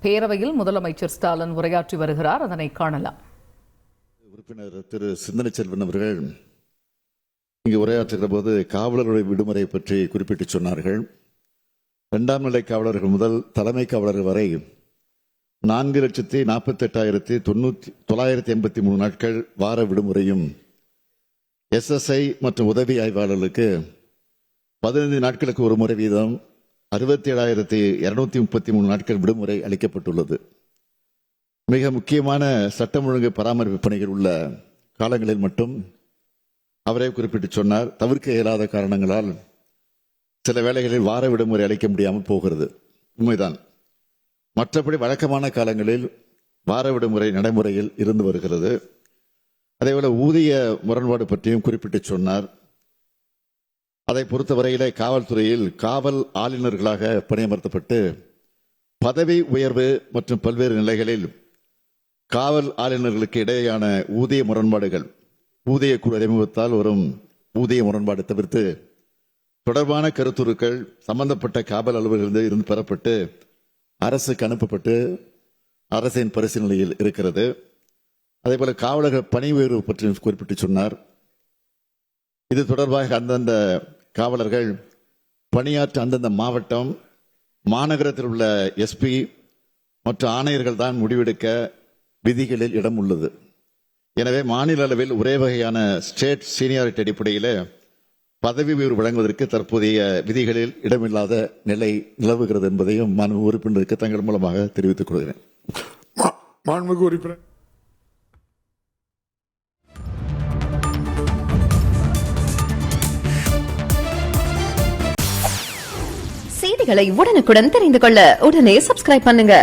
பேரவையில் முதலமைச்சர் ஸ்டாலின் உரையாற்றி வருகிறார். அதனை காணலாம். உறுப்பினர் திரு சிந்தனை செல்வன் அவர்கள் இங்கு உரையாற்றுகிற போது காவலர்களுடைய விடுமுறை பற்றி குறிப்பிட்டு சொன்னார்கள். 2ஆம் நிலை காவலர்கள் முதல் தலைமை காவலர்கள் வரை 4,48,983 நாட்கள் வார விடுமுறையும், SSI மற்றும் உதவி ஆய்வாளர்களுக்கு 15 நாட்களுக்கு ஒரு முறை வீதம் 67,233 நாட்கள் விடுமுறை அளிக்கப்பட்டுள்ளது. மிக முக்கியமான சட்டம் ஒழுங்கு பராமரிப்பு பணிகள் உள்ள காலங்களில் மட்டும் அவரே குறிப்பிட்டு சொன்னார், தவிர்க்க இயலாத காரணங்களால் சில வேளைகளில் வார விடுமுறை அளிக்க முடியாமல் போகிறது. உண்மைதான். மற்றபடி வழக்கமான காலங்களில் வார விடுமுறை நடைமுறையில் இருந்து வருகிறது. அதேபோல ஊதிய முரண்பாடு பற்றியும் குறிப்பிட்டு சொன்னார். அதை பொறுத்தவரையிலே காவல்துறையில் காவல் ஆளுநர்களாக பணியமர்த்தப்பட்டு பதவி உயர்வு மற்றும் பல்வேறு நிலைகளில் காவல் ஆளுநர்களுக்கு இடையேயான ஊதிய முரண்பாடுகள், ஊதிய குழு அறிமுகத்தால் வரும் ஊதிய முரண்பாடு தவிர்த்து தொடர்பான கருத்துருக்கள் சம்பந்தப்பட்ட காவல் அலுவலர்களிடம் இருந்து பெறப்பட்டு அரசுக்கு அனுப்பப்பட்டு அரசின் பரிசீலனையில் இருக்கிறது. அதேபோல காவலர்கள் பணி உயர்வு பற்றி குறிப்பிட்டு சொன்னார். இது தொடர்பாக அந்தந்த காவலர்கள் பணியாற்ற அந்தந்த மாவட்டம், மாநகரத்தில் உள்ள SP மற்றும் ஆணையர்கள் தான் முடிவெடுக்க விதிகளில் இடம் உள்ளது. எனவே மாநில அளவில் ஒரே வகையான ஸ்டேட் சீனியாரிட்டி அடிப்படையில் பதவி உயர்வு வழங்குவதற்கு தற்போதைய விதிகளில் இடமில்லாத நிலை நிலவுகிறது என்பதையும் மாண்புமிகு உறுப்பினருக்கு தங்கள் மூலமாக தெரிவித்துக் கொள்கிறேன். மாண்புமிகு உறுப்பினர் செய்திகளை உடனுக்குடன் தெரிந்து கொள்ள உடனே சப்ஸ்கிரைப் பண்ணுங்க.